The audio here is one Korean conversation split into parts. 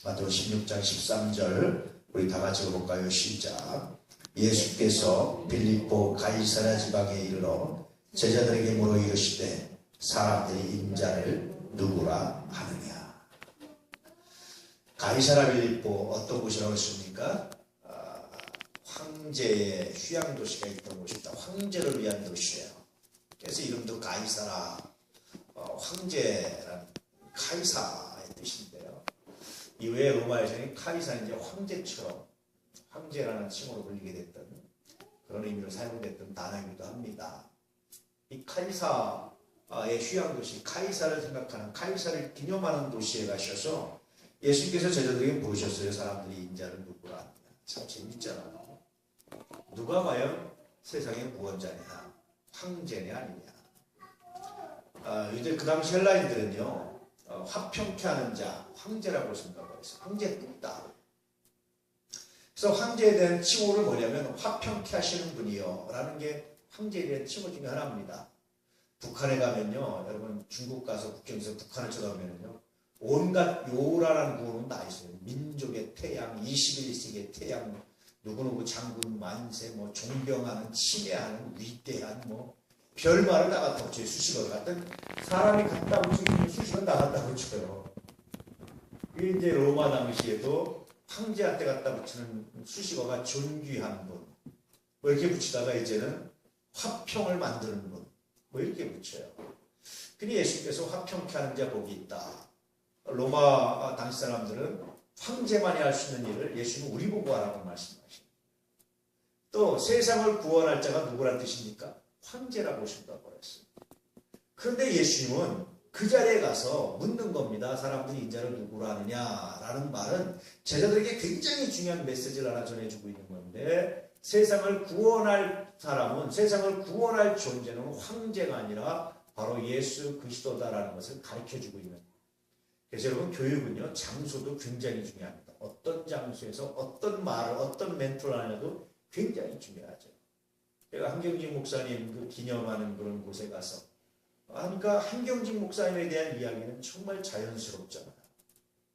마태복음 16장 13절 우리 다 같이 볼까요? 시작. 예수께서 빌립보 가이사랴 지방에 이르러 제자들에게 물어 이르시되 사람들이 인자를 누구라 하느냐. 가이사랴 빌립보 어떤 곳이라고 했습니까? 황제의 휴양도시가 있던 곳입니다. 황제를 위한 도시예요. 그래서 이름도 가이사라, 황제라는 카이사의 뜻인데요. 이후에 로마에서는 카이사는 이제 황제처럼 황제라는 칭호로 불리게 됐던 그런 의미로 사용됐던 단어이기도 합니다. 이 카이사의 휴양도시, 카이사를 생각하는, 카이사를 기념하는 도시에 가셔서 예수님께서 제자들에게 물으셨어요. 사람들이 인자를 누구라? 참 재밌잖아요. 누가 과연 세상의 구원자냐? 황제냐 아니냐? 이제 그 당시 헬라인들은요, 화평케 하는 자, 황제라고 생각을 했어요. 황제뿐이다. 그래서 황제에 대한 칭호를 뭐냐면 화평케 하시는 분이요 라는 게 황제에 대한 칭호 중에 하나입니다. 북한에 가면요, 여러분 중국 가서 국경에서 북한을 쳐다보면요, 온갖 요라라는 구호는 다 있어요. 민족의 태양, 21세기의 태양, 누구누구 장군 만세, 뭐 존경하는, 친애하는, 위대한, 뭐 별말을 다 갖다 붙여요. 수식어를 갖다 사람이 갖다 붙이는 수식어는 다 갖다 붙여요. 이게 이제 로마 당시에도 황제한테 갖다 붙이는 수식어가 존귀한 분, 뭐 이렇게 붙이다가 이제는 화평을 만드는 분, 뭐 이렇게 붙여요. 근데 예수께서 화평케 하는 자 복이 있다. 로마 당시 사람들은 황제만이 할 수 있는 일을 예수는 우리 보고 하라고 말씀하십니다. 또 세상을 구원할 자가 누구란 뜻입니까? 황제라고 오신다고 했어요. 그런데 예수님은 그 자리에 가서 묻는 겁니다. 사람들이 인자를 누구라 하느냐라는 말은 제자들에게 굉장히 중요한 메시지를 하나 전해주고 있는 건데, 세상을 구원할 사람은, 세상을 구원할 존재는 황제가 아니라 바로 예수 그리스도다라는 것을 가르쳐주고 있는 거예요. 그래서 여러분, 교육은요, 장소도 굉장히 중요합니다. 어떤 장소에서 어떤 말을, 어떤 멘트를 하냐도 굉장히 중요하죠. 제가 한경직 목사님 그 기념하는 그런 곳에 가서 하니까 한경직 목사님에 대한 이야기는 정말 자연스럽잖아요.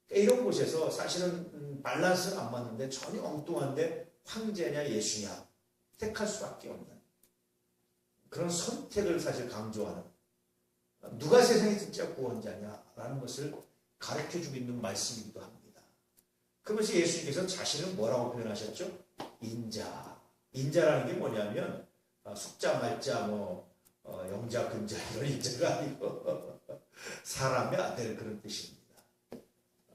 그러니까 이런 곳에서 사실은 밸런스는 안 맞는데 전혀 엉뚱한데 황제냐 예수냐 택할 수밖에 없는 그런 선택을 사실 강조하는, 누가 세상의 진짜 구원자냐라는 것을 가르쳐주고 있는 말씀이기도 합니다. 그러면서 예수님께서 자신을 뭐라고 표현하셨죠? 인자. 인자라는 게 뭐냐면 숙자, 말자, 영자, 근자 이런 인자가 아니고 사람의 아들, 그런 뜻입니다.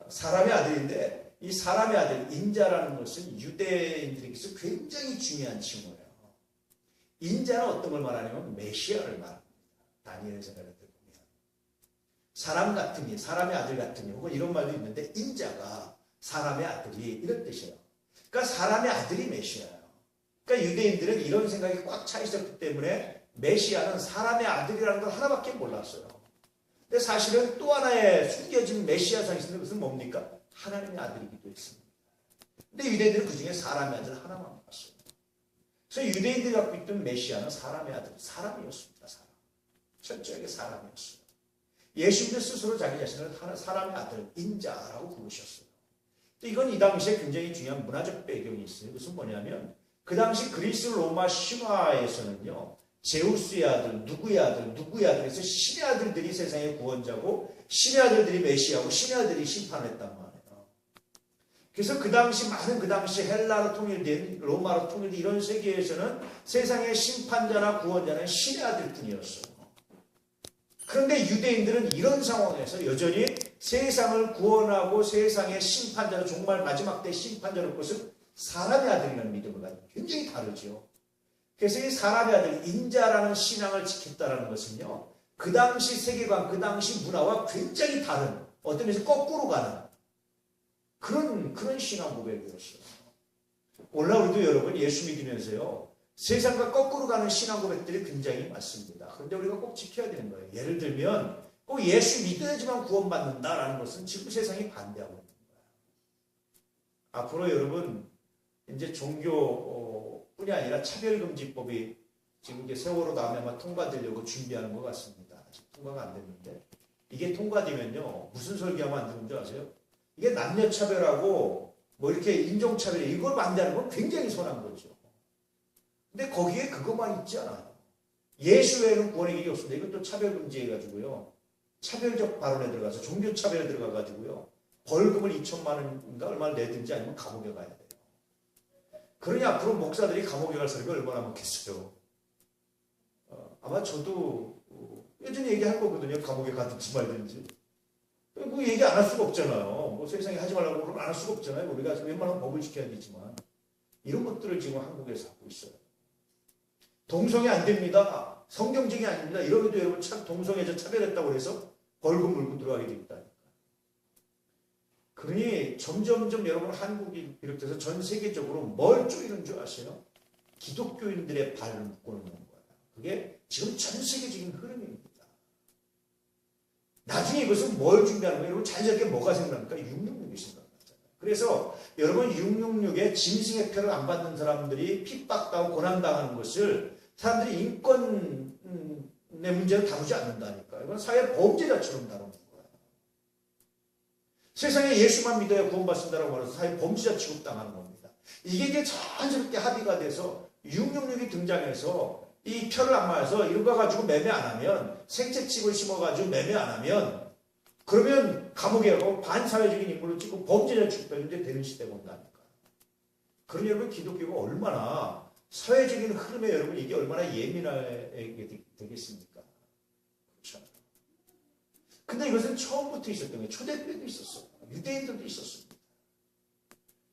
사람의 아들인데 이 사람의 아들, 인자라는 것은 유대인들에게서 굉장히 중요한 칭호예요. 인자는 어떤 걸 말하냐면 메시아를 말합니다. 다니엘의 생각을 보면 사람 같은 이, 사람의 아들 같은 이, 혹은 이런 말도 있는데 인자가 사람의 아들이 이런 뜻이에요. 그러니까 사람의 아들이 메시아예요. 그러니까 유대인들은 이런 생각이 꽉 차 있었기 때문에 메시아는 사람의 아들이라는 걸 하나밖에 몰랐어요. 근데 사실은 또 하나의 숨겨진 메시아상이 있는 것은 뭡니까? 하나님의 아들이기도 했습니다. 근데 유대인들은 그 중에 사람의 아들 하나만 봤어요. 그래서 유대인들이 갖고 있던 메시아는 사람의 아들, 사람이었습니다. 사람. 철저하게 사람이었어요. 예수님도 스스로 자기 자신을 사람의 아들, 인자라고 부르셨어요. 이건 이 당시에 굉장히 중요한 문화적 배경이 있어요. 그것은 뭐냐면 그 당시 그리스 로마 신화에서는요, 제우스의 아들, 누구의 아들, 누구의 아들 해서 신의 아들들이 세상의 구원자고 신의 아들들이 메시아고 신의 아들이 심판했단 말이에요. 그래서 그 당시 많은, 그 당시 헬라로 통일된, 로마로 통일된 이런 세계에서는 세상의 심판자나 구원자는 신의 아들뿐이었어요. 그런데 유대인들은 이런 상황에서 여전히 세상을 구원하고 세상의 심판자로, 정말 마지막 때 심판자로 것은 사람의 아들이라는 믿음을 가지고 굉장히 다르죠. 그래서 이 사람의 아들, 인자라는 신앙을 지켰다는 것은요, 그 당시 세계관, 그 당시 문화와 굉장히 다른, 어떤 면에서 거꾸로 가는 그런 신앙 고백이었어요. 오늘날 우리도 여러분 예수 믿으면서요, 세상과 거꾸로 가는 신앙 고백들이 굉장히 많습니다. 그런데 우리가 꼭 지켜야 되는 거예요. 예를 들면 꼭 예수 믿어야지만 구원받는다라는 것은 지금 세상이 반대하고 있는 거예요. 앞으로 여러분 이제 종교뿐이 아니라 차별금지법이 지금 이제 세월호 다음에 아마 통과되려고 준비하는 것 같습니다. 아직 통과가 안 됐는데 이게 통과되면요, 무슨 설계하면 안 되는 줄 아세요? 이게 남녀차별하고 뭐 이렇게 인종차별 이걸 반대하는 건 굉장히 선한 거죠. 근데 거기에 그것만 있지 않아요. 예수 외에는 구원의 길이 없습니다. 이것도 차별금지해가지고요. 차별적 발언에 들어가서 종교차별에 들어가가지고요. 벌금을 2천만 원인가 얼마를 내든지 아니면 감옥에 가야 돼요. 그러니 앞으로 목사들이 감옥에 갈 사람이 얼마나 많겠어요. 아마 저도 예전에 얘기할 거거든요. 감옥에 가든지 말든지. 뭐 얘기 안 할 수가 없잖아요. 뭐 세상에 하지 말라고 그러면 안 할 수가 없잖아요. 우리가 웬만하면 법을 지켜야 되지만 이런 것들을 지금 한국에서 하고 있어요. 동성애 안 됩니다. 성경적이 아닙니다. 이러기도 여러분 참 동성애자 차별했다고 해서 벌금 물고 들어가게 됩니다. 그러니 점점점 여러분 한국이 비롯해서 전 세계적으로 뭘 쪼이는 줄 아세요? 기독교인들의 발을 묶어놓는 거예요. 그게 지금 전 세계적인 흐름입니다. 나중에 이것은 뭘 준비하는 거예요? 여러분 자연스럽게 뭐가 생각납니까? 666이 생각나잖아요. 그래서 여러분 666에 짐승의 표를 안 받는 사람들이 핍박당하고 고난당하는 것을 사람들이 인권의 문제를 다루지 않는다니까요. 이건 사회 범죄자처럼 다루는 거예요. 세상에 예수만 믿어야 구원받습니다라고 말해서 사회 범죄자 취급당하는 겁니다. 이게 이제 자연스럽게 합의가 돼서 666이 등장해서 이 표를 안 맞아서 이거 가지고 매매 안 하면 생채칩을 심어가지고 매매 안 하면 그러면 감옥에 가고 반사회적인 인물로 찍고 범죄자 취급되는 되는 시대가 온다니까. 그러니 여러분 기독교가 얼마나 사회적인 흐름에 여러분 이게 얼마나 예민하게 되겠습니까? 그렇죠. 근데 이것은 처음부터 있었던 거예요. 초대교회도 있었어요. 유대인들도 있었습니다.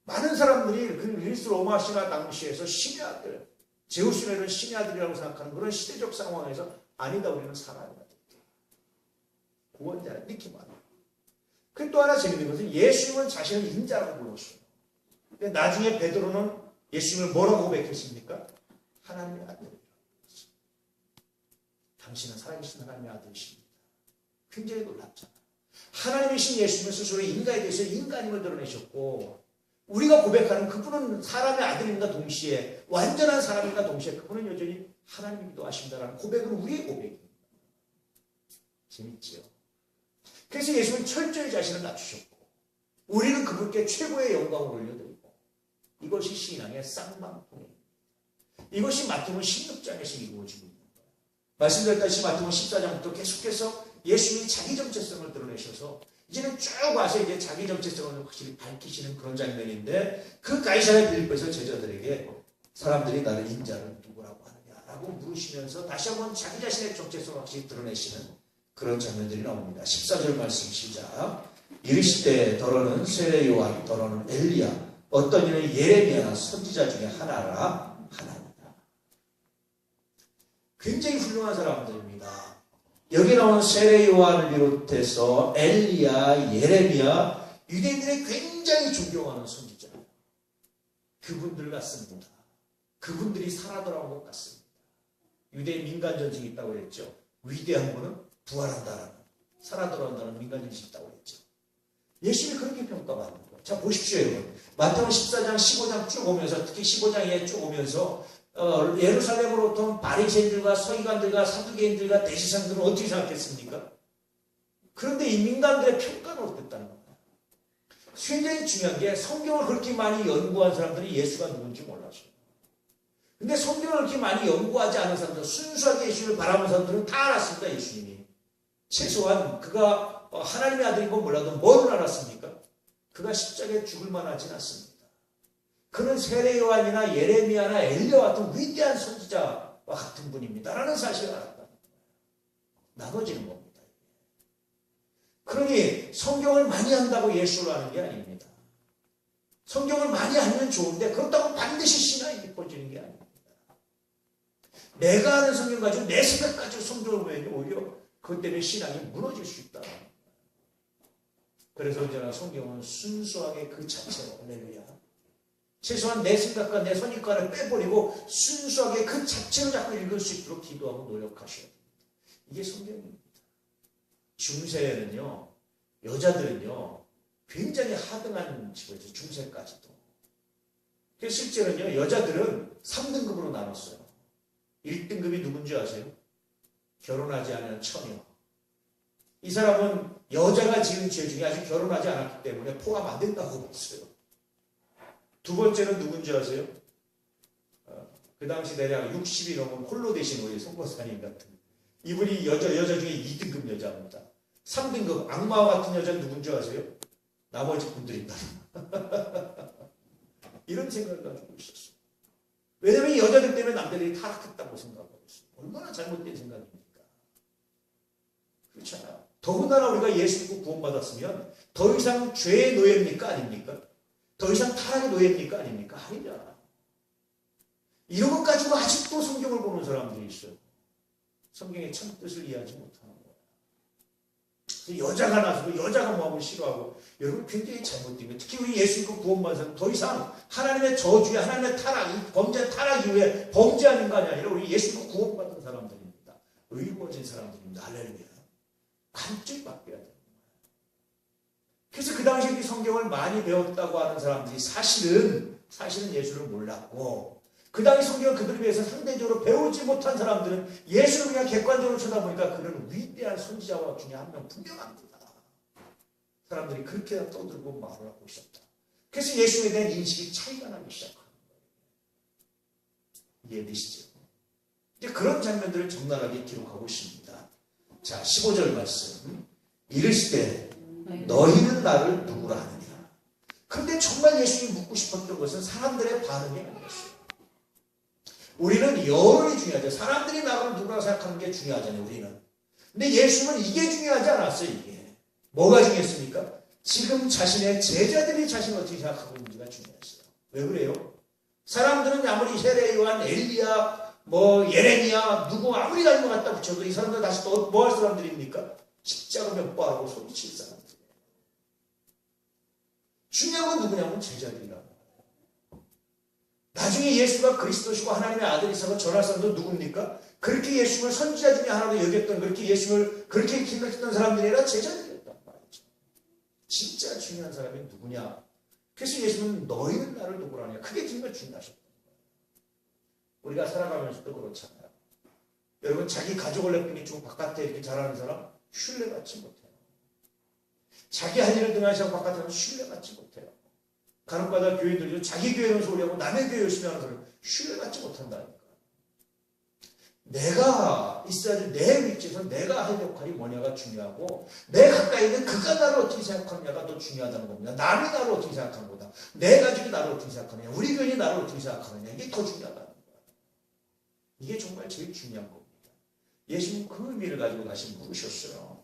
많은 사람들이 그 그리스 로마 신화 당시에서 신의 아들, 제우스는 이런 신의 아들이라고 생각하는 그런 시대적 상황에서 아니다 우리는 사람이다. 구원자라 이렇게 말해요. 그리고 또 하나 재밌는 것은 예수님은 자신을 인자라고 불렀어요. 근데 나중에 베드로는 예수님을 뭐라고 고백했습니까? 하나님의 아들이라고 했어요. 당신은 살아계신 하나님의 아들이십니다. 굉장히 놀랍잖아요. 하나님이신 예수님은 스스로 인간에 대해서 인간임을 드러내셨고 우리가 고백하는 그분은 사람의 아들임과 동시에 완전한 사람임과 동시에 그분은 여전히 하나님이기도 하십니다라는 고백은 우리의 고백입니다. 재밌지요? 그래서 예수님은 철저히 자신을 낮추셨고 우리는 그분께 최고의 영광을 올려드리고 이것이 신앙의 쌍방통입니다. 이것이 마태복음 16장에서 이루어지고 있는 거예요. 말씀드렸다시피 마태복음 14장부터 계속해서 예수님이 자기 정체성을 드러내셔서 이제는 쭉 와서 이제 자기 정체성을 확실히 밝히시는 그런 장면인데 그 가이사랴 빌립보에서 제자들에게 사람들이 나를 인자를 누구라고 하느냐라고 물으시면서 다시 한번 자기 자신의 정체성을 확실히 드러내시는 그런 장면들이 나옵니다. 14절 말씀 시작. 이르시되 더러는 세례 요한 더러는 엘리야 어떤 이는 예레미야 선지자 중에 하나라 하나입니다. 굉장히 훌륭한 사람들입니다. 여기 나오는 세례 요한을 비롯해서 엘리야, 예레미야 유대인들이 굉장히 존경하는 선지자예요. 그분들 같습니다. 그분들이 살아 돌아온 것 같습니다. 유대인 민간 전쟁이 있다고 그랬죠. 위대한 분은 부활한다라는 살아 돌아온다는 민간 전쟁이 있다고 그랬죠. 예수님이 그렇게 평가받는 거예요. 자 보십시오 여러분. 마태복음 14장 15장 쭉 오면서 특히 15장에 쭉 오면서 예루살렘으로부터 바리새인들과 서기관들과 사두개인들과 대제사장들은 어떻게 생각했습니까? 그런데 이 민간들의 평가는 어땠다는 겁니다. 굉장히 중요한 게 성경을 그렇게 많이 연구한 사람들이 예수가 누군지 몰랐어요. 근데 성경을 그렇게 많이 연구하지 않은 사람들, 순수하게 예수님을 바라보는 사람들은 다 알았습니다. 예수님이. 최소한 그가 하나님의 아들인 건 몰라도 뭘 알았습니까? 그가 십자가에 죽을 만하진 않습니다. 그는 세례 요한이나 예레미야나 엘리야 같은 위대한 선지자와 같은 분입니다. 라는 사실을 알았다. 나눠지는 겁니다. 그러니 성경을 많이 한다고 예수를 아는 게 아닙니다. 성경을 많이 하면 좋은데 그렇다고 반드시 신앙이 깊어지는 게 아닙니다. 내가 아는 성경 가지고 내 생각 가지고 성경을 보면 오히려 그것 때문에 신앙이 무너질 수 있다. 그래서 언제나 성경은 순수하게 그 자체로 할렐루야. 최소한 내 생각과 내 선입관을 빼버리고 순수하게 그 자체로 자꾸 읽을 수 있도록 기도하고 노력하셔야 됩니다. 이게 성경입니다. 중세에는요. 여자들은요. 굉장히 하등한 직업이죠. 중세까지도. 그래서 실제로는요. 여자들은 3등급으로 나눴어요. 1등급이 누군지 아세요? 결혼하지 않은 처녀. 이 사람은 여자가 지은 죄 중에 아직 결혼하지 않았기 때문에 포함 안 된다고 봤어요. 두 번째는 누군지 아세요? 그 당시 대략 60이 넘은 홀로 되신 우리 송보사님 같은 이분이 여자 중에 2등급 여자입니다. 3등급 악마와 같은 여자는 누군지 아세요? 나머지 분들입니다. 이런 생각을 가지고 있었어요. 왜냐하면 이 여자들 때문에 남자들이 타락했다고 생각하고 있어요. 얼마나 잘못된 생각입니까? 그렇잖아요. 더군다나 우리가 예수 믿고 구원받았으면 더 이상 죄의 노예입니까? 아닙니까? 더 이상 타락의 노예입니까? 아닙니까? 아니잖아. 이런 것 가지고 아직도 성경을 보는 사람들이 있어요. 성경의 참 뜻을 이해하지 못하는 거예요. 여자가 나서고 여자가 뭐하고 싫어하고 여러분 굉장히 잘못된 거예요. 특히 우리 예수 믿고 구원받은 사람 더 이상 하나님의 저주에 하나님의 타락, 범죄 타락 이후에 범죄하는 거 아니라 우리 예수 믿고 구원받은 사람들입니다. 의로워진 사람들입니다. 할렐루야. 완전히 바뀌어야 돼요. 그래서 그 당시에 성경을 많이 배웠다고 하는 사람들이 사실은 예수를 몰랐고 그 당시 성경을 그들에 비해서 상대적으로 배우지 못한 사람들은 예수를 그냥 객관적으로 쳐다보니까 그는 위대한 선지자와 중에 한 명 분명합니다. 사람들이 그렇게 떠들고 말을 하고 있었다. 그래서 예수에 대한 인식이 차이가 나기 시작하는 거예요. 이해되시죠? 이제 그런 장면들을 적나라하게 기록하고 있습니다. 자, 15절 말씀. 이르시되 너희는 나를 누구라 하느냐. 그런데 정말 예수님이 묻고 싶었던 것은 사람들의 반응이 아니었어요. 우리는 여론이 중요하죠. 사람들이 나를 누구라고 생각하는 게 중요하잖아요. 우리는. 근데 예수님은 이게 중요하지 않았어요. 이게. 뭐가 중요했습니까? 지금 자신의 제자들이 자신을 어떻게 생각하고 있는지가 중요했어요. 왜 그래요? 사람들은 아무리 세례 요한, 엘리야, 예레미야 누구 아무리 다른 것 갖다 붙여도 이 사람들 다시 또 뭐 할 사람들입니까? 십자가 몇 바라고 소리칠 사람들이에요. 중요한 건 누구냐면 제자들이라고. 나중에 예수가 그리스도시고 하나님의 아들이라고 전할 사람도 누굽니까? 그렇게 예수를 선지자 중에 하나로 여겼던 그렇게 예수를 그렇게 생각했던 사람들이 아니라 제자들이었단 말이죠. 진짜 중요한 사람이 누구냐? 그래서 예수는 너희는 나를 누구라 하냐? 그게 정말 중요하셨던 거예요. 우리가 살아가면서도 그렇잖아요. 여러분 자기 가족을 내팽개치고 바깥에 이렇게 잘하는 사람 신뢰받지 못해요. 자기 할 일을 등하시고 바깥에 하면 신뢰받지 못해요. 간혹가다 교인들도 자기 교회는 소리하고 남의 교회 열심히 하는 사람 신뢰받지 못한다니까. 내가 있어야 될 내 위치에서 내가 할 역할이 뭐냐가 중요하고 내 가까이 있는 그가 나를 어떻게 생각하느냐가 더 중요하다는 겁니다. 남이 나를 어떻게 생각하는 거다. 내 가족이 나를 어떻게 생각하느냐. 우리 교인이 나를 어떻게 생각하느냐. 이게 더 중요하다는 거야. 이게 정말 제일 중요한 겁니다. 예수님 그 의미를 가지고 다시 물으셨어요.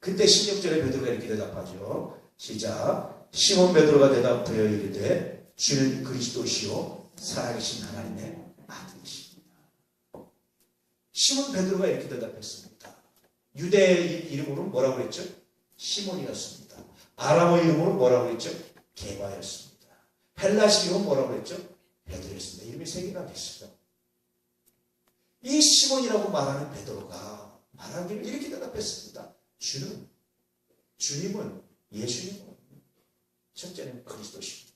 그때 16절에 베드로가 이렇게 대답하죠. 시작. 시몬 베드로가 대답하여 이르되 주는 그리스도시요 살아계신 하나님의 아들이십니다. 시몬 베드로가 이렇게 대답했습니다. 유대의 이름으로는 뭐라고 그랬죠? 시몬이었습니다. 아람어 이름으로는 뭐라고 그랬죠? 게바였습니다. 헬라식 이름은 뭐라고 그랬죠? 베드로였습니다. 이름이 세 개나 됐어요. 이 시몬이라고 말하는 베드로가 말하기를 이렇게 대답했습니다. 주님은 예수님은 첫째는 그리스도십니다.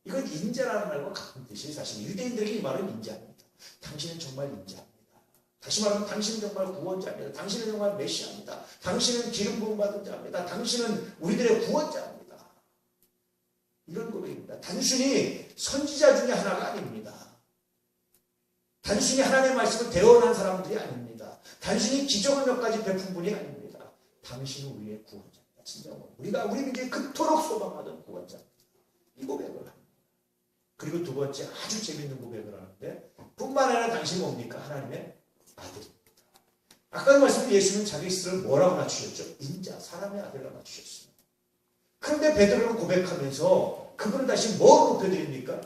이건 인자라는 말과 같은 뜻이에요. 사실 유대인들에게 이 말은 인자입니다. 당신은 정말 인자입니다. 다시 말하면 당신은 정말 구원자입니다. 당신은 정말 메시아입니다. 당신은 기름 부음 받은 자입니다. 당신은 우리들의 구원자입니다. 이런 고백입니다. 단순히 선지자 중에 하나가 아닙니다. 단순히 하나님의 말씀을 대언한 사람들이 아닙니다. 단순히 기적을 몇 가지 베푼 분이 아닙니다. 당신은 우리의 구원자입니다. 진짜 우리가 우리 민족이 그토록 소망하던 구원자입니다. 이 고백을 합니다. 그리고 두 번째 아주 재밌는 고백을 하는데 뿐만 아니라 당신이 뭡니까? 하나님의 아들입니다. 아까 말씀 예수는 자기 스스로를 뭐라고 낮추셨죠? 인자, 사람의 아들로 낮추셨어요. 그런데 베드로는 고백하면서 그분은 다시 뭐로 높여드립니까?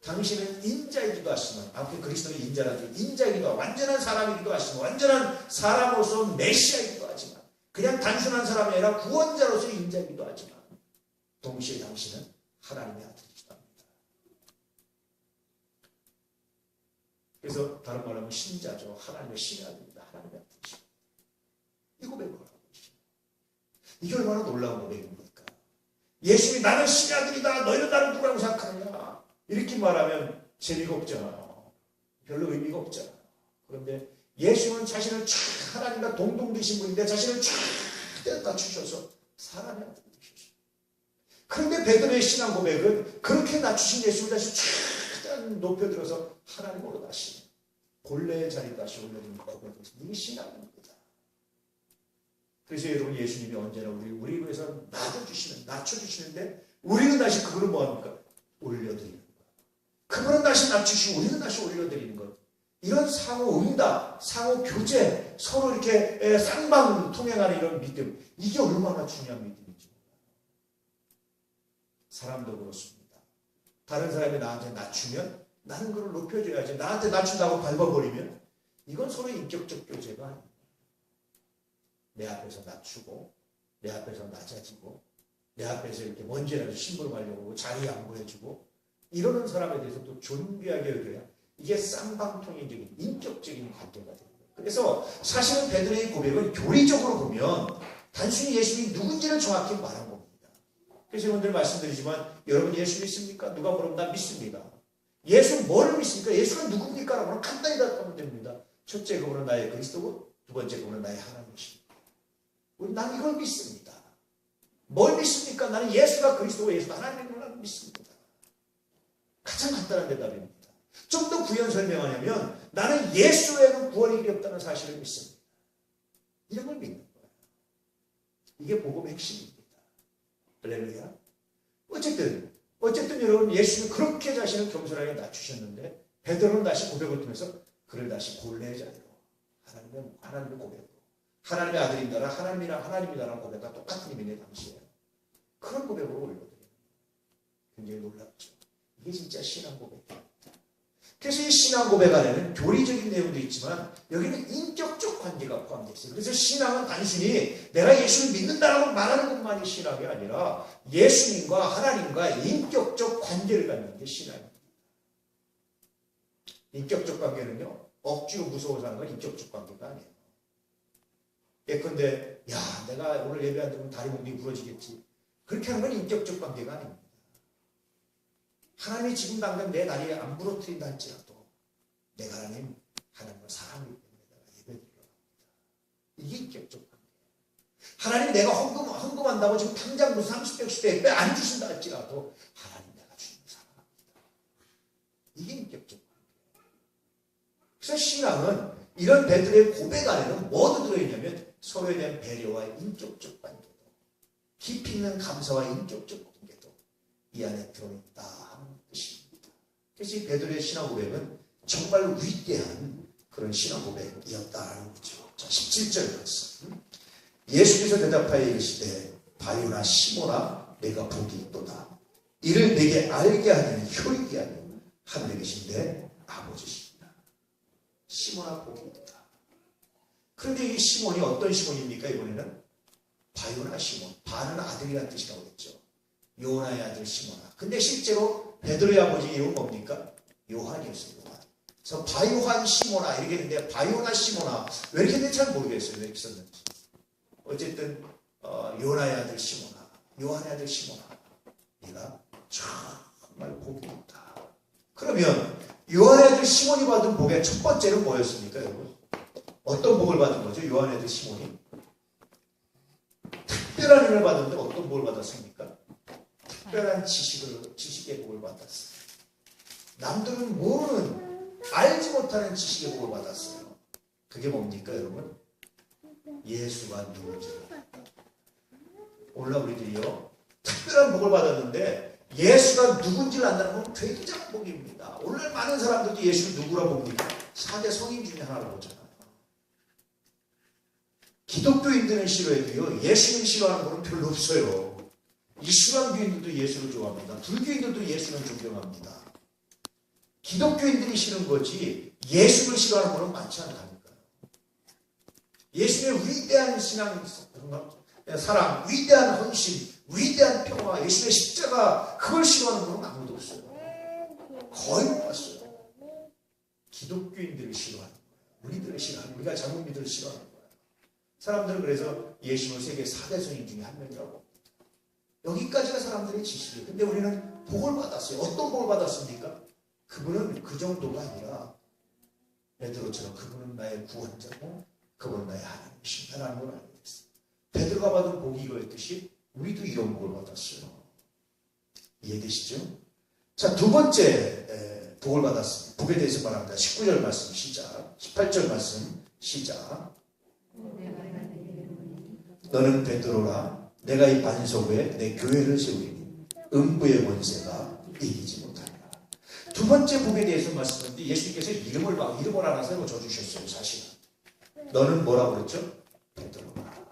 당신은 인자이기도 하시면 앞에 그리스도의 인자라는 인자이기도 하고 완전한 사람이기도 하시고 완전한 사람으로서 메시아이기도 하지만 그냥 단순한 사람이 아니라 구원자로서의 인자이기도 하지만 동시에 당신은 하나님의 아들이기도 합니다. 그래서 다른 말로 하면 신자죠. 하나님의 신의 아들입니다. 하나님의 아들이죠. 이 고백을 하고 있어요. 이게 얼마나 놀라운 고백입니까? 예수님이 나는 신의 아들이다. 너희는 나를 누구라고 생각하느냐. 이렇게 말하면 재미가 없잖아요. 별로 의미가 없잖아요. 그런데 예수는 자신을 쫙 하나님과 동등되신 분인데 자신을 쫙 낮추셔서 사람의 아들 되셨어요. 그런데 베드로의 신앙 고백은 그렇게 낮추신 예수를 다시 쫙 높여들어서 하나님으로 다시 본래의 자리에 다시 올려드리는 고백이었습니다. 이게 신앙입니다. 그래서 여러분 예수님이 언제나 우리 위해서 낮춰주시는데 우리는 다시 그거를 뭐합니까? 올려드리는 것. 그분은 다시 낮추시고 우리는 다시 올려드리는 것. 이런 상호 응답, 상호 교제, 서로 이렇게 쌍방 통행하는 이런 믿음, 이게 얼마나 중요한 믿음인지 몰라요. 사람도 그렇습니다. 다른 사람이 나한테 낮추면 나는 그걸 높여줘야지. 나한테 낮춘다고 밟아버리면 이건 서로 인격적 교제가 아닙니다. 내 앞에서 낮추고 내 앞에서 낮아지고 내 앞에서 이렇게 먼지라도 심부름하려고 하고 자리 양보해주고 이러는 사람에 대해서 또 존귀하게 여겨야 이게 쌍방통행적인 인격적인 관계가 됩니다. 그래서 사실은 베드로의 고백은 교리적으로 보면 단순히 예수님이 누군지를 정확히 말한 겁니다. 그래서 여러분들 말씀드리지만 여러분 예수 믿습니까? 누가 물으면 나 믿습니다. 예수는 뭐를 믿습니까? 예수는 누굽니까? 라고 간단히 답하면 됩니다. 첫째 그분은 나의 그리스도고 두 번째 그분은 나의 하나님이십니다. 난 이걸 믿습니다. 뭘 믿습니까? 나는 예수가 그리스도고 예수가 하나님을 믿습니다. 가장 간단한 대답입니다. 좀 더 구현 설명하려면 나는 예수 외에는 구원의 길이 없다는 사실을 믿습니다. 이런 걸 믿는 거예요. 이게 복음의 핵심입니다. 할렐루야. 어쨌든 여러분 예수는 그렇게 자신을 겸손하게 낮추셨는데 베드로는 다시 고백을 통해서 그를 다시 본래의 자리로 하나님의 고백으로 하나님의 아들입니다라 하나님이다라는 고백과 똑같은 의미의 당시에 그런 고백으로 올려드려요. 굉장히 놀랍죠. 이게 진짜 신앙 고백입니다. 그래서 이 신앙 고백 안에는 교리적인 내용도 있지만 여기는 인격적 관계가 포함되어 있어요. 그래서 신앙은 단순히 내가 예수를 믿는다라고 말하는 것만이 신앙이 아니라 예수님과 하나님과 인격적 관계를 갖는 게 신앙입니다. 인격적 관계는요, 억지로 무서워서 하는 건 인격적 관계가 아니에요. 예컨대 내가 오늘 예배 안 드리면 다리 몸이 부러지겠지. 그렇게 하는 건 인격적 관계가 아닙니다. 하나님이 지금 당장 내 다리에 안 부러뜨린다 할지라도 내가 하나님을 사랑하기 때문에 내가 예배드리러 갑니다. 이게 인격적 관계예요. 하나님 내가 헌금한다고 지금 당장 무슨 30대 예배 안 주신다 할지라도 하나님 내가 주님을 사랑합니다. 이게 인격적 관계예요. 그래서 신앙은 이런 베드로의 고백 안에는 뭐도 들어있냐면 서로에 대한 배려와 인격적 관계도 깊이 있는 감사와 인격적 관계도 이 안에 들어있다 하는 뜻입니다. 그래서 이 베드로의 신앙 고백은 정말 위대한 그런 신앙 고백이었다는 거죠. 자, 17절 말씀. 예수께서 대답하여 이르시되 바요나 시모나 내가 복이 있도다. 이를 내게 알게 하는 혈육이 아니요 하늘에 계신데 아버지십니다. 시모나 복이 있다. 그런데 이 시몬이 어떤 시몬입니까? 이번에는 바요나 시몬. 바는 아들이라는 뜻이라고 했죠. 요나의 아들 시모나. 근데 실제로 베드로의 아버지 이름은 뭡니까? 요한이었어요. 요한. 그래서 바요한 시모나 이렇게 했는데 바요나 시모나 왜 이렇게 됐는지 잘 모르겠어요. 왜 이렇게 썼는지. 어쨌든 요나의 아들 시모나, 요한의 아들 시모나, 네가 정말 복이 있다. 그러면 요한의 아들 시몬이 받은 복의 첫 번째는 뭐였습니까, 여러분? 어떤 복을 받은 거죠? 요한의 아들 시몬이 특별한 힘을 받았는데 어떤 복을 받았습니까? 특별한 지식의 복을 받았어요. 남들은 모르는, 알지 못하는 지식의 복을 받았어요. 그게 뭡니까, 여러분? 예수가 누군지. 오늘 우리들이요, 특별한 복을 받았는데 예수가 누군지를 안다는 건 굉장한 복입니다. 오늘 많은 사람들도 예수를 누구라 봅니까? 4대 성인 중에 하나로 보잖아요. 기독교인들은 싫어해도요, 예수를 싫어하는 분은 별로 없어요. 이슬람교인들도 예수를 좋아합니다. 불교인들도 예수는 존경합니다. 기독교인들이 싫은 거지 예수를 싫어하는 분은 많지 않다니까요. 예수의 위대한 신앙, 사랑, 위대한 헌신, 위대한 평화, 예수의 십자가, 그걸 싫어하는 분은 아무도 없어요. 거의 못 봤어요. 기독교인들을 싫어하는 거예요. 우리들을 싫어하는, 우리가 장로님들을 싫어하는 거예요. 사람들은 그래서 예수는 세계 4대 성인 중에 한 명이라고 합니다. 여기까지가 사람들의 지식이에요. 근데 우리는 복을 받았어요. 어떤 복을 받았습니까? 그분은 그 정도가 아니라 베드로처럼 그분은 나의 구원자고 그분은 나의 하나님이신다라는 걸 알게 됐어요. 베드로가 받은 복이 이거였듯이 우리도 이런 복을 받았어요. 이해되시죠? 자, 두 번째 복을 받았습니다. 복에 대해서 말합니다. 19절 말씀 시작. 18절 말씀 시작. 너는 베드로라. 내가 이 반석 위에 내 교회를 세우리니 음부의 권세가 이기지 못하리라. 두 번째 복에 대해서 말씀하는데 예수님께서 이름을 하나 세워 줘주셨어요. 사실은. 너는 뭐라고 그랬죠? 베드로라.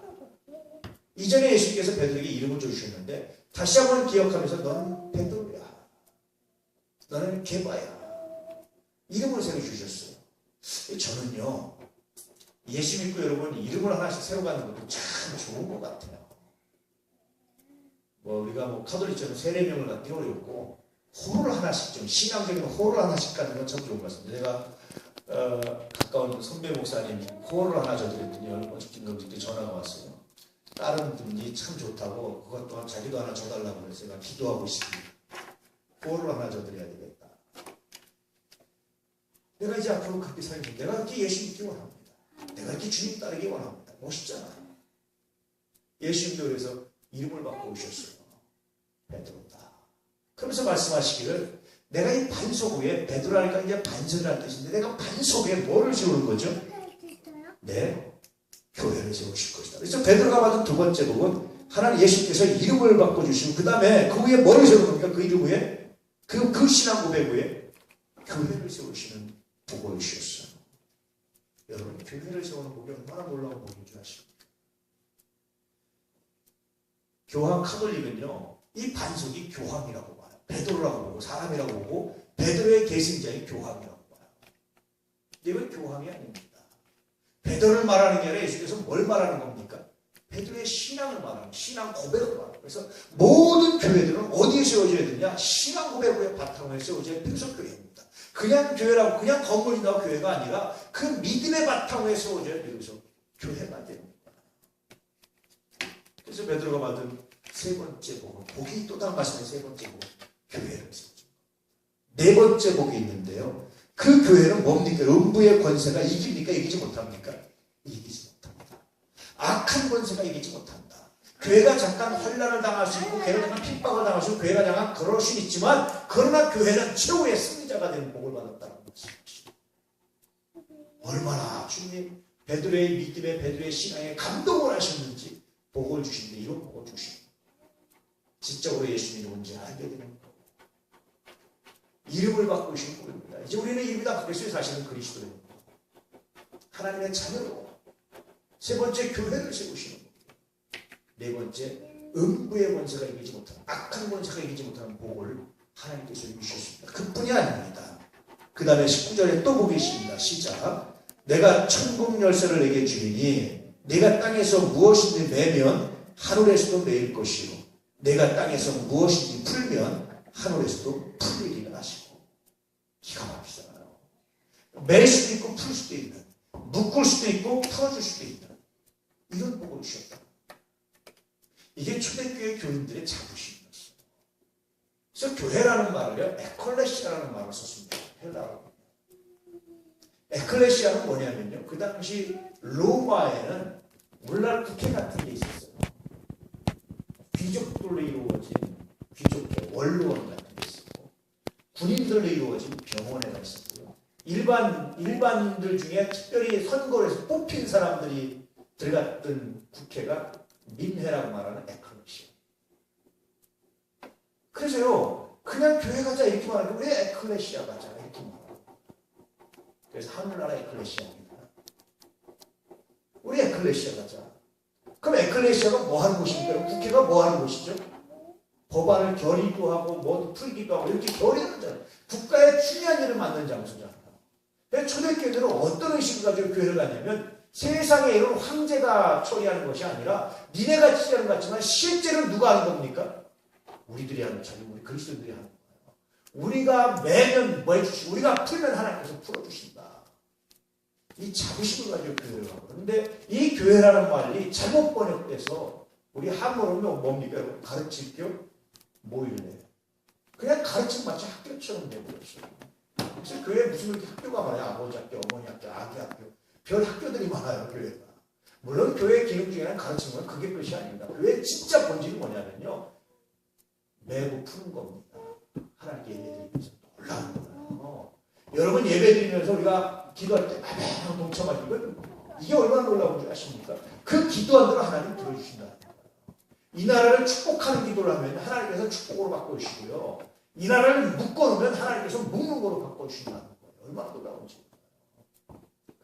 이전에 예수님께서 베드로에게 이름을 줘주셨는데 다시 한번 기억하면서 너는 베드로야. 너는 게바야. 이름을 세워주셨어요. 저는요. 예수 믿고 여러분 이름을 하나씩 세워가는 것도 참 좋은 것 같아요. 우리가 카톨릭처럼 세례명을 갖기 어렵고 호를 하나씩 좀 신앙적인 호를 하나씩 갖는 건 참 좋은 것 같습니다. 제가 가까운 선배 목사님 호를 하나 줘드렸더니 어저께 그때 전화가 왔어요. 다른 분이 참 좋다고 그것 또한 자기도 하나 줘달라고 해서 제가 기도하고 있습니다. 호를 하나 줘드려야 되겠다. 내가 이제 앞으로 그렇게 살기 내가 이렇게 예수 믿기 원합니다. 내가 이렇게 주님 따르기 원합니다. 멋있잖아요. 예수님도 그래서 이름을 바꿔 오셨어요. 베드로다. 그러면서 말씀하시기를 내가 이 반석 위에 베드로라니까 이제 반석이라는 뜻인데 내가 반석 위에 뭐를 세우는 거죠? 네, 교회를 세우실 것이다. 그래서 베드로가 받은 두 번째 복은 하나님 예수님께서 이름을 바꿔주시고 그 다음에 그 위에 뭐를 세우는 겁니까? 그 이름 위에 그 신앙 고백 위에 교회를 세우시는 복을 주셨어요. 여러분 교회를 세우는 복이 얼마나 놀라운 복인 줄 아십니까? 교황 카톨릭은요 이 반석이 교황이라고 봐요. 베드로라고 보고 사람이라고 보고 베드로의 계승자인 교황이라고 봐요. 이건 교황이 아닙니다. 베드로를 말하는 게 아니라 예수께서 뭘 말하는 겁니까? 베드로의 신앙을 말하는 신앙 고백을 말하는 그래서 모든 교회들은 어디에 세워져야 되냐? 신앙 고백의 바탕에 세워져야 비로소 교회입니다. 그냥 교회라고 그냥 건물이나 교회가 아니라 그 믿음의 바탕에 세워져야 비로소 교회가 됩니다. 그래서 베드로가 받은 세 번째 복은 복이 또 다른 말씀의 세 번째 복은 교회를 세우죠. 네 번째 복이 있는데요. 그 교회는 뭡니까? 음부의 권세가 이깁니까? 이기지 못합니까? 이기지 못합니다. 악한 권세가 이기지 못합니다. 교회가 잠깐 환난을 당할 수 있고 교회가 잠깐 핍박을 당할 수 있고 교회가 잠깐 그럴 수 있지만 그러나 교회는 최후의 승리자가 되는 복을 받았다는 것입니다. 얼마나 주님 베드로의 믿음에 베드로의 신앙에 감동을 하셨는지 복을 주신데 이런 복을 주십니다. 지적으로 예수님이 뭔지 알게 되는 거고 이름을 바꾸신 분입니다. 이제 우리는 이름이 다 바뀌었어요. 사실은 그리스도입니다. 하나님의 자녀로 세 번째 교회를 세우시는 거예요. 네 번째 음부의 권세가 이기지 못하는 악한 권세가 이기지 못하는 복을 하나님께서 주셨습니다. 그뿐이 아닙니다. 그 다음에 19절에 또 복이 있습니다. 시작. 내가 천국 열쇠를 내게 주리니 내가 땅에서 무엇이든지 매면 하늘에서도 매일 것이요 내가 땅에서 무엇이든지 풀면 하늘에서도 풀리기를 하시고 기가 막히잖아요. 맬 수도 있고 풀 수도 있는 묶을 수도 있고 풀어줄 수도 있는 이런 복을 주셨다. 이게 초대교회 교인들의 자부심이었어요. 그래서 교회라는 말을요 에클레시아라는 말을 썼습니다. 헬라어로. 에클레시아는 뭐냐면요 그 당시 로마에는 오늘날 국회 같은 게 있었어요. 귀족들로 이루어진 귀족회, 원로원 같은 게 있었고 군인들로 이루어진 병원회가 있었고요. 일반인들 중에 특별히 선거를 해서 뽑힌 사람들이 들어갔던 국회가 민회라고 말하는 에클레시아. 그래서요 그냥 교회 가자 이렇게 말하고 왜 에클레시아 가자 이렇게 말하고 그래서 하늘나라 에클레시아입니다. 우리 에클레시아 가자. 그럼 에클레시아가 뭐 하는 곳입니까? 국회가 뭐 하는 곳이죠? 법안을 결의도 하고 뭐도 풀기도 하고 이렇게 결의하는 잖아요. 국가의 중요한 일을 맡는 장소잖아요. 초대교회들은 어떤 의식을 가지고 교회를 가냐면 세상에 이런 황제가 처리하는 것이 아니라 니네가 지지하는 것 같지만 실제로 누가 하는 겁니까? 우리들이 하는 거죠. 우리 그리스도인들이 하는 거예요. 우리가 매년 뭐 해주시고 우리가 풀면 하나님께서 풀어주신다. 이 자부심을 가지고 교회를 하고 그런데 이 교회라는 말이 잘못 번역돼서 우리 한국어로 뭡니까? 가르칠 겸 모일래. 그냥 가르침 마치 학교처럼 되고 있어요. 그래서 교회에 무슨 이렇게 학교가 많아요. 아버지 학교, 어머니 학교, 아기 학교. 별 학교들이 많아요, 교회가. 물론 교회의 기능 중에는 가르치는 건 그게 끝이 아닙니다. 교회의 진짜 본질이 뭐냐면요. 매고 푸는 겁니다. 하나님께 예배드리면서 놀라운 거예요. 여러분 예배드리면서 우리가 기도할 때 마냥 동참하시고 이게 얼마나 놀라운 줄 아십니까? 그 기도한 대로 하나님 들어주신다는 거예요. 이 나라를 축복하는 기도를 하면 하나님께서 축복으로 바꿔주시고요. 이 나라를 묶어놓으면 하나님께서 묶는 거로 바꿔주신다는 거예요. 얼마나 놀라운지.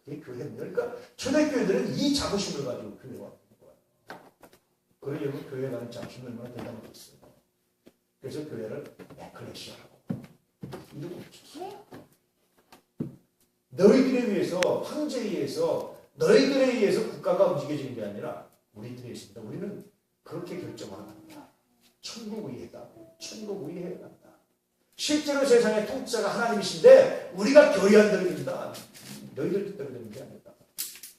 그게 교회입니다. 그러니까 초대교회들은 이 자부심을 가지고 교회에 왔던 거예요. 그래서 여러분 교회에 가는 자부심이 얼마나 대단하겠어요. 그래서 교회를 에클레시아라고 이름을 붙였어요. 너희들에 의해서, 황제에 의해서, 너희들에 의해서 국가가 움직여지는 게 아니라 우리들에 있습니다. 우리는 그렇게 결정을 합니다. 천국 위에 있다고. 천국 위에 간다. 실제로 세상의 통치자가 하나님이신데 우리가 교회한 대로 된다. 너희들 뜻대로 되는 게 아니다.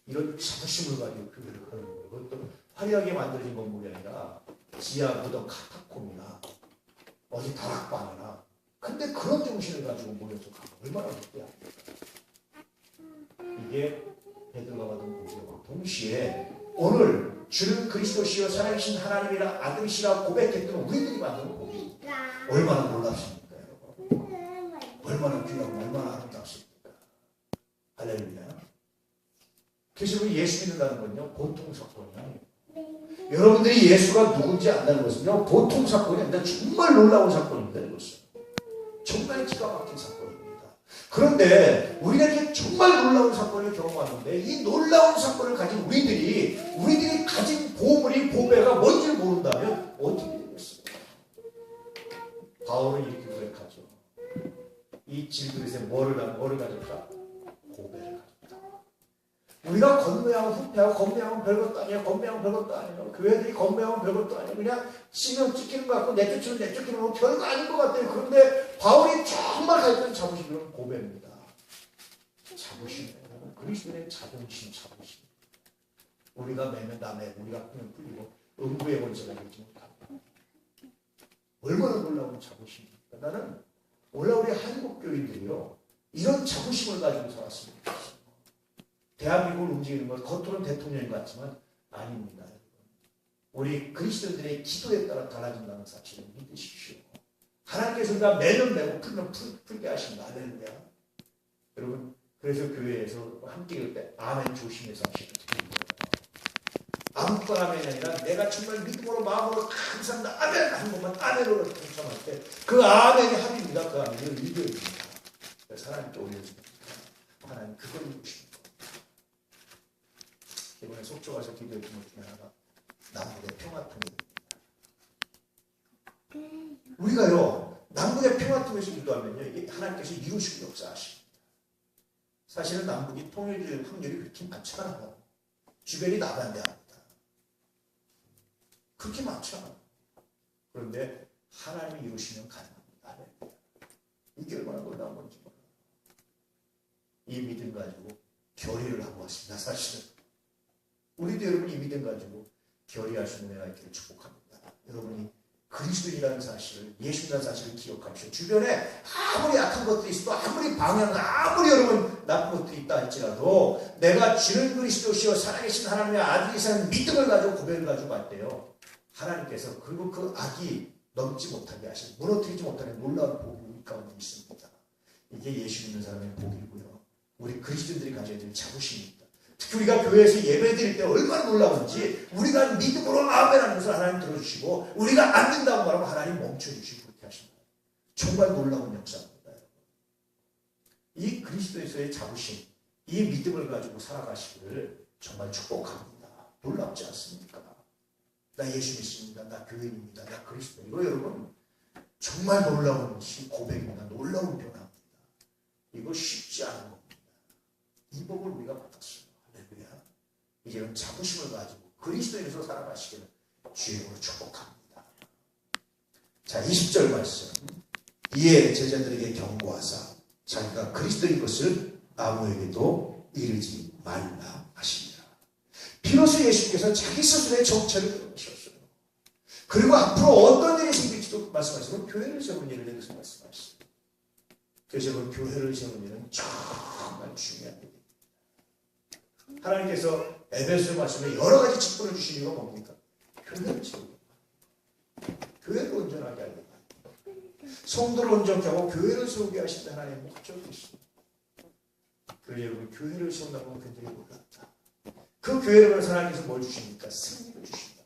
이런 자부심을 가지고 교회를 하는 거예요. 그것도 화려하게 만들어진 건물이 아니라 지하 무덤 카타콤이나 어디 다락방이나 근데 그런 정신을 가지고 모여서 가면 얼마나 좋대요. 이게 베드로가 받은 복이고 동시에 오늘 주는 그리스도시요 살아계신 하나님이라 아들이시라 고백했던 우리들이 받는 복이 얼마나 놀랍습니까 여러분. 얼마나 귀하고 얼마나 아름답습니까. 할렐루야. 그래서 우리 예수 믿는다는 건요 보통 사건이 아니에요. 여러분들이 예수가 누군지 안다는 것은요 보통 사건이 아니라 정말 놀라운 사건입니다. 이것은 정말 기가 막힌 사건입니다. 그런데 우리가 이렇게 정말 놀라운 사건을 경험하는데 이 놀라운 사건을 가진 우리들이 가진 보물이 보배가 뭔지를 모른다면 어떻게 되겠어요? 바울은 이렇게 고백하죠. 이 질그릇에 뭐를 가졌다? 보배를 가졌다. 우리가 건배하고 후패하고 건배하면 별것도 아니에요. 건배하면 별것도 아니에요. 교회들이 건배하면 별것도 아니에요. 그냥 치면 찍히는 것 같고 내쫓기는 거 별거 아닌 것 같아요. 그런데 바울이 정말 가졌던 자부심은 보배입니다. 자부심이에요. 그리스도의 자존심, 자부심. 우리가 매면 나 매고 우리가 풀면 풀리고 음부의 원수가 되지 못하고 얼마나 놀라운 자부심입니까? 나는 원래 우리 한국 교인들이요 이런 자부심을 가지고 살았습니다. 대한민국을 움직이는 것 겉으로는 대통령 같지만 아닙니다. 우리 그리스도인들의 기도에 따라 달라진다는 사실을 믿으십시오. 하나님께서 우리가 매면 매고 풀면 풀게 하신다. 할렐루야. 여러분 그래서 교회에서 함께 할 때 아멘 조심해서 하시면 됩니다. 아무것도 아멘이 아니라 내가 정말 믿음으로 마음으로 항상 아멘 하는 것만 아멘으로 동참할 때 그 아멘이 합입니다. 그 아멘을 읽어야 됩니다. 그래서 하나님께 올려줍니다. 하나님 그걸 읽으십니다. 이번에 속초 가서 기도했던 것 중에 하나가 남북의 평화통일입니다. 우리가요 남북의 평화통일에서 기도하면요 이게 하나님께서 이루시고 역사하십니다. 사실은 남북이 통일될 확률이 그렇게 많지 않아요. 주변이 나반대합니다. 그렇게 많지 않아요. 그런데 하나님이 이루시면 가능합니다. 이게 얼마나 놀라운 건지 몰라요. 이 믿음 가지고 결의를 하고 왔습니다. 사실은 우리도 여러분이 이 믿음 가지고 결의하시는 은혜가 있기를 축복합니다. 여러분이 그리스도인이라는 사실을, 예수님이라는 사실을 기억하십시오. 주변에 아무리 악한 것들이 있어도 아무리 방해하는 아무리 여러분 나쁜 것들이 있다 할지라도 내가 주는 그리스도시요 살아계신 하나님의 아들이시라는 믿음을 가지고 고백을 가지고 갔대요. 하나님께서 그리고 그 악이 넘지 못하게 하시는 무너뜨리지 못하는 놀라운 복이 우리 가운데 있습니다. 이게 예수 믿는 사람의 복이고요. 우리 그리스도인들이 가져야 될 자부심입니다. 특히 우리가 교회에서 예배 드릴 때 얼마나 놀라운지 우리가 믿음으로 아멘 하면서 하나님 들어주시고 우리가 안 된다고 말하면 하나님 멈춰주시고 그렇게 하십니다. 정말 놀라운 역사입니다. 이 그리스도에서의 자부심, 이 믿음을 가지고 살아가시기를 정말 축복합니다. 놀랍지 않습니까? 나 예수 믿습니다. 나 교인입니다. 나 그리스도. 이거 여러분 정말 놀라운 고백입니다. 놀라운 변화입니다. 이거 쉽지 않은 겁니다. 이 복을 우리가 받았어요. 할렐루야. 이제는 자부심을 가지고 그리스도인에서 살아가시기를 주의 이름으로 축복합니다. 자, 20절 말씀. 이에 제자들에게 경고하사 자기가 그리스도인 것을 아무에게도 이르지 말라 하시니라. 비로소 예수께서 자기 스스로의 정체를 드러내셨어요. 그리고 앞으로 어떤 일이 생길지도 말씀하시고 교회를 세우는 일을 대해서 말씀하셨어요. 그래서 그 교회를 세우는 일은 정말 중요한 일입니다. 하나님께서 에베소 말씀에 여러 가지 직분을 주신 이유가 뭡니까? 교회를 세우고 교회를 온전하게 하려고 성도를 온전케 하고 교회를 세우게 하신다. 하나님의 목적이 있습니다. 그래서 여러분 교회를 세운다고 하면 굉장히 놀랍다. 그 교회를 위해서 하나님께서 뭘 주십니까? 승리를 주신다.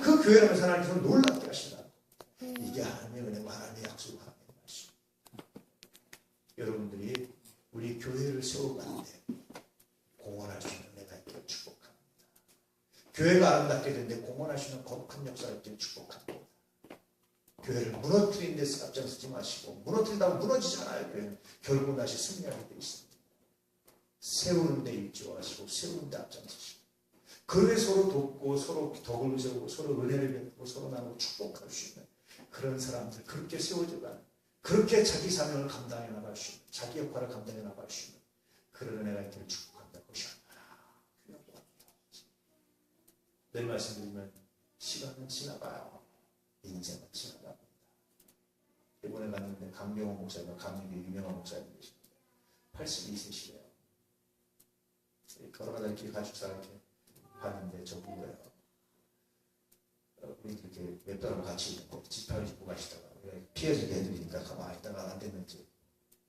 그 교회를 위해서 하나님께서 놀랍게 하신다. 이게 하나님의 은혜고 하나님의 약속과 하나님의 말씀. 여러분들이 우리 교회를 세워가는데 공헌할 수 있는 은혜가 있기를 축복합니다. 교회가 아름답게 되는데 공헌할 수 있는 거룩한 역사가 있기를 축복합니다. 교회를 무너뜨리는 데서 앞장서지 마시고 무너뜨린다고 무너지지 않아요. 교회는 결국 다시 승리하게 되어 있습니다. 세우는 데 일조하시고 세우는 데 앞장서시고 그에 서로 돕고 서로 덕을 세우고 서로 은혜를 베푸고 서로 나누고 축복할 수 있는 그런 사람들 그렇게 세워져가는 그렇게 자기 사명을 감당해 나갈 수 있는 자기 역할을 감당해 나갈 수 있는 그런 은혜가 있기를 축복한다. 그것이 얼마나 귀한 것입니다. 늘 말씀드리면 시간은 지나가요. 인생은 지나갑니다. 이번에 갔는데 강병호 목사님, 강릉의 유명한 목사님 계십니다. 82세시래요. 걸어가다 이렇게 가축사 이렇게 봤는데 저 보고요. 우리 이렇게 몇 달을 같이 있고 지팡이 짚고 가시다가 피해주게 해드리니까 가만히 있다가 안 됐는지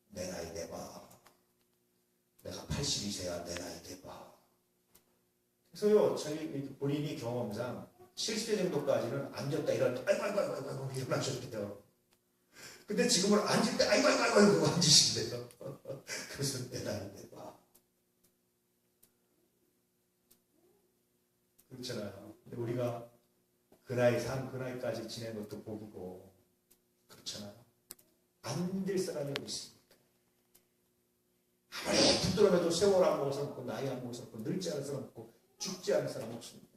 내 나이 내봐. 내가 82세야 내 나이 내봐. 그래서요 자기 본인이 경험상 70대 정도까지는 앉았다 일어났다 아이고 일어나셨대요. 근데 지금은 앉을 때 아이고 앉으신대요. 그래서 내 나이 내봐. 그렇잖아요. 근데 우리가 그 나이 그 나이까지 지낸 것도 복이고 그렇잖아요. 안 될 사람이 어디 있습니까? 아무리 붙들어매도 세월 안 먹어서 없고 나이 안 먹어서 없고 늙지 않은 사람 없고 죽지 않은 사람 없습니다.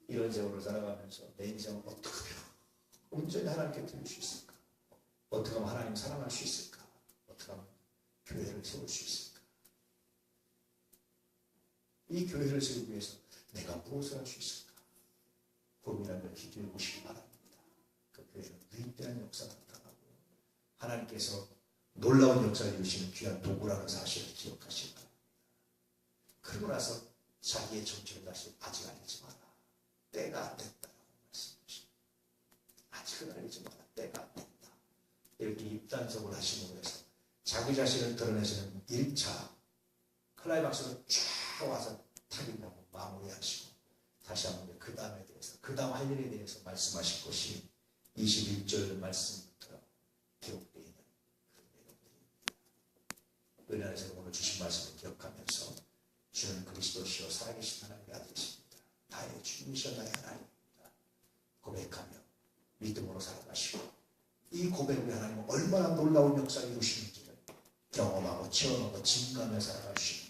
이런 세월을 살아가면서 내 인생을 어떻게 하면 온전히 하나님께 드릴 수 있을까? 어떻게 하면 하나님 사랑할 수 있을까? 어떻게 하면 교회를 세울 수 있을까? 이 교회를 세우기 위해서 내가 무엇을 할 수 있을까? 고민하며 기도해 보시기 바랍니다. 그 교회는 위대한 역사가 나타나고 하나님께서 놀라운 역사를 이루시는 귀한 도구라는 사실을 기억하시기 바랍니다. 그러고 나서 자기의 정체를 다시 아직 알리지 마라. 때가 안 됐다라고 말씀하십니다. 아직은 알리지 마라. 때가 안 됐다. 이렇게 입단속을 하심으로 해서 자기 자신을 드러내시는 1차 클라이막스로 쫙 와서 타긴다고 마무리하시고 다시 한번 그 다음에 대해서 그 다음 할 일에 대해서 말씀하실 것이 21절 말씀부터 기록되어 있는 그런 내용들입니다. 은혜 안에서 오늘 주신 말씀을 기억하면서 주는 그리스도시요 살아계신 하나님의 아들이십니다. 나의 주님이셔 나의 하나님입니다. 고백하며 믿음으로 살아가시고 이 고백으로 하나님은 얼마나 놀라운 역사를 이루시는지를 경험하고 체험하고 증거하며 살아갈 수 있는